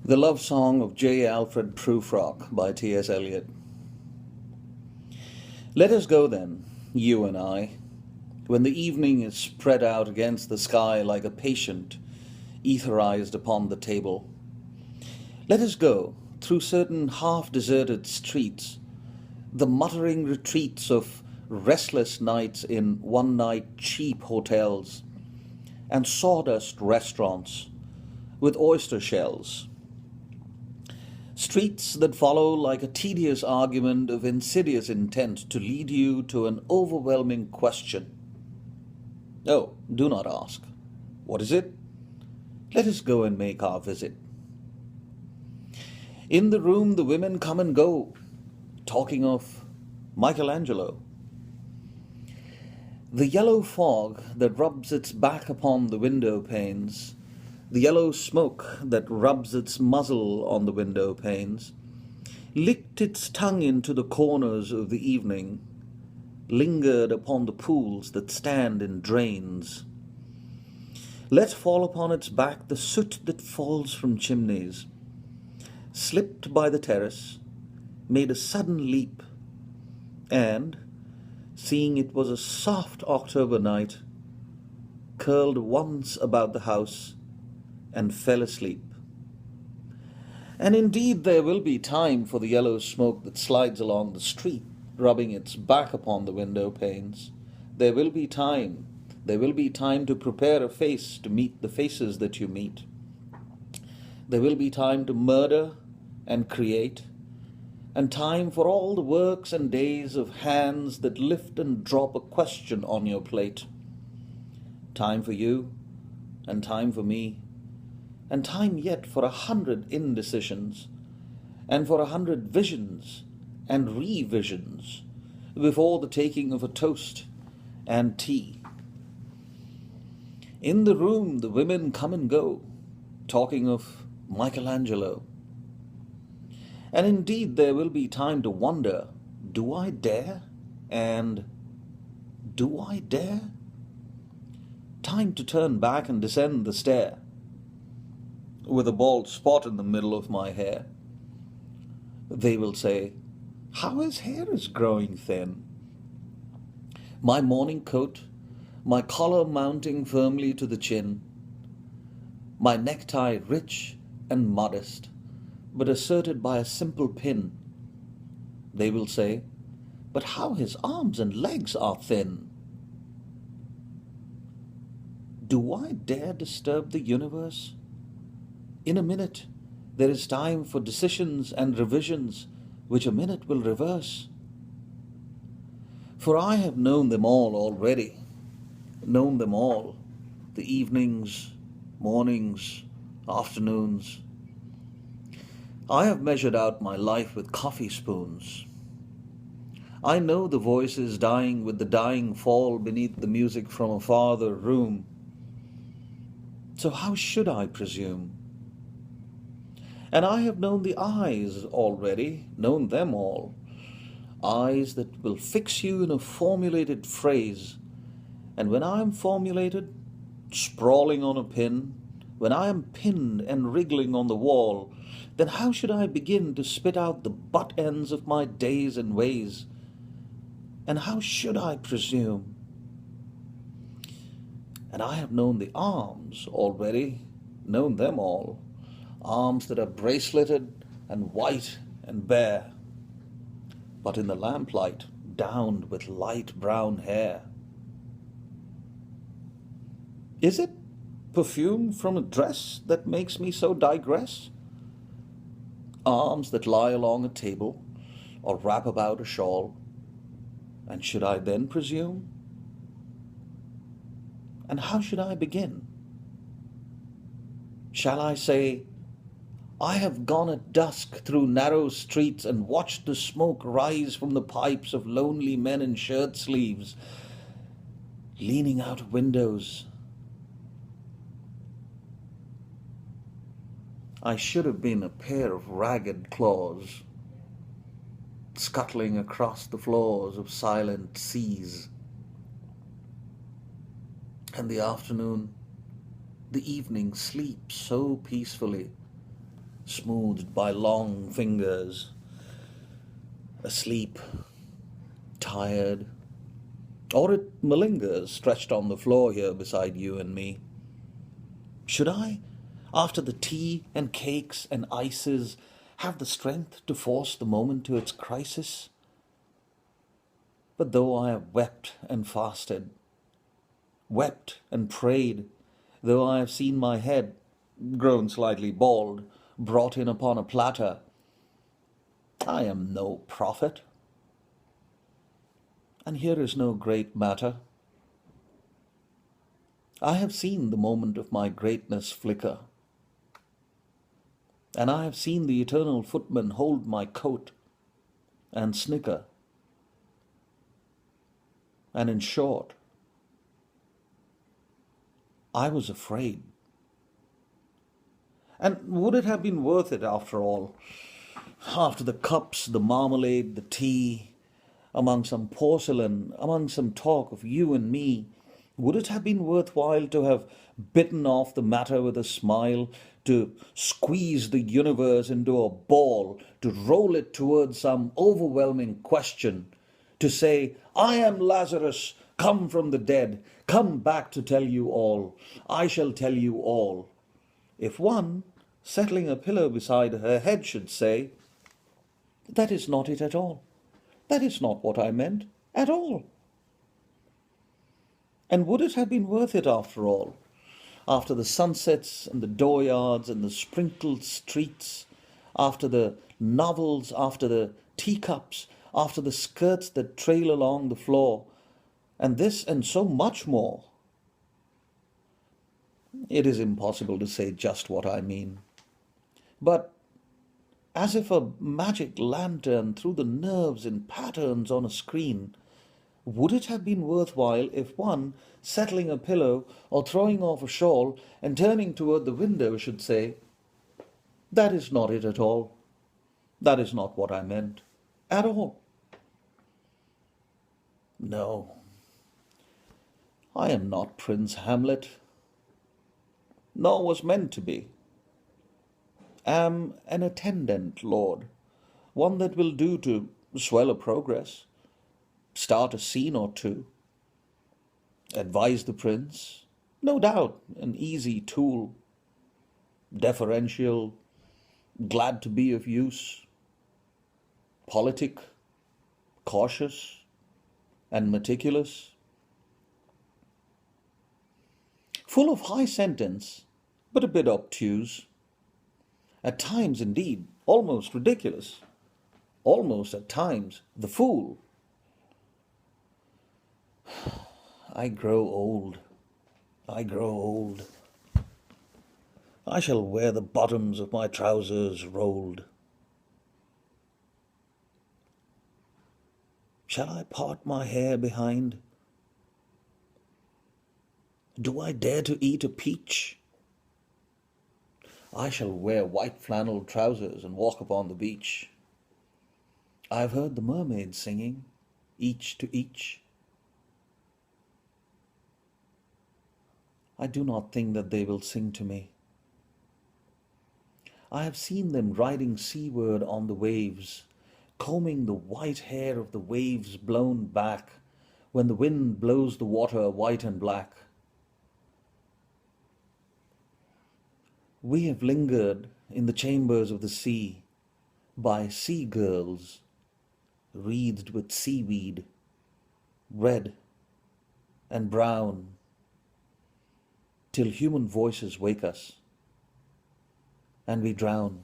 The Love Song of Alfred Prufrock by T.S. Eliot. Let us go then, you and I, when the evening is spread out against the sky like a patient etherized upon the table. Let us go through certain half-deserted streets, the muttering retreats of restless nights in one-night cheap hotels and sawdust restaurants with oyster shells. Streets that follow like a tedious argument of insidious intent to lead you to an overwhelming question. Oh, do not ask. What is it? Let us go and make our visit. In the room the women come and go, talking of Michelangelo. The yellow fog that rubs its back upon the window panes, the yellow smoke that rubs its muzzle on the window panes, licked its tongue into the corners of the evening, lingered upon the pools that stand in drains. Let fall upon its back the soot that falls from chimneys, slipped by the terrace, made a sudden leap, and, seeing it was a soft October night, curled once about the house and fell asleep. And indeed there will be time for the yellow smoke that slides along the street, rubbing its back upon the window panes. There will be time. There will be time to prepare a face to meet the faces that you meet. There will be time to murder and create, and time for all the works and days of hands that lift and drop a question on your plate. Time for you, and time for me, and time yet for 100 indecisions, and for 100 visions and revisions before the taking of a toast and tea. In the room the women come and go, talking of Michelangelo. And indeed there will be time to wonder, do I dare? And do I dare? Time to turn back and descend the stair, with a bald spot in the middle of my hair. They will say, how his hair is growing thin. My morning coat, my collar mounting firmly to the chin, my necktie rich and modest, but asserted by a simple pin. They will say, but how his arms and legs are thin. Do I dare disturb the universe? In a minute, there is time for decisions and revisions, which a minute will reverse. For I have known them all already, known them all, the evenings, mornings, afternoons. I have measured out my life with coffee spoons. I know the voices dying with the dying fall beneath the music from a farther room. So how should I presume? And I have known the eyes already, known them all. Eyes that will fix you in a formulated phrase. And when I am formulated, sprawling on a pin, when I am pinned and wriggling on the wall, then how should I begin to spit out the butt ends of my days and ways? And how should I presume? And I have known the arms already, known them all. Arms that are braceleted and white and bare, but in the lamplight downed with light brown hair. Is it perfume from a dress that makes me so digress? Arms that lie along a table or wrap about a shawl, and should I then presume? And how should I begin? Shall I say, I have gone at dusk through narrow streets and watched the smoke rise from the pipes of lonely men in shirt sleeves, leaning out of windows. I should have been a pair of ragged claws, scuttling across the floors of silent seas. And the afternoon, the evening sleeps so peacefully, smoothed by long fingers, asleep, tired, or it malingers stretched on the floor here beside you and me. Should I, after the tea and cakes and ices, have the strength to force the moment to its crisis? But though I have wept and fasted, wept and prayed, though I have seen my head, grown slightly bald, brought in upon a platter, I am no prophet. And here is no great matter. I have seen the moment of my greatness flicker, and I have seen the eternal footman hold my coat and snicker. And in short, I was afraid. And would it have been worth it after all? After the cups, the marmalade, the tea, among some porcelain, among some talk of you and me, would it have been worthwhile to have bitten off the matter with a smile, to squeeze the universe into a ball, to roll it towards some overwhelming question, to say, I am Lazarus, come from the dead, come back to tell you all, I shall tell you all, if one, settling a pillow beside her head, should say, that is not it at all. That is not what I meant at all. And would it have been worth it after all? After the sunsets and the dooryards and the sprinkled streets, after the novels, after the teacups, after the skirts that trail along the floor, and this and so much more. It is impossible to say just what I mean. But as if a magic lantern threw the nerves in patterns on a screen, would it have been worthwhile if one, settling a pillow or throwing off a shawl and turning toward the window, should say, that is not it at all. That is not what I meant at all. No, I am not Prince Hamlet, nor was meant to be. Am an attendant, Lord, one that will do to swell a progress, start a scene or two, advise the prince, no doubt an easy tool, deferential, glad to be of use, politic, cautious, and meticulous, full of high sentence, but a bit obtuse, at times indeed almost ridiculous, almost at times the fool. I grow old, I grow old. I shall wear the bottoms of my trousers rolled. Shall I part my hair behind? Do I dare to eat a peach? I shall wear white flannel trousers and walk upon the beach. I have heard the mermaids singing, each to each. I do not think that they will sing to me. I have seen them riding seaward on the waves, combing the white hair of the waves blown back when the wind blows the water white and black. We have lingered in the chambers of the sea by sea girls, wreathed with seaweed, red and brown, till human voices wake us and we drown.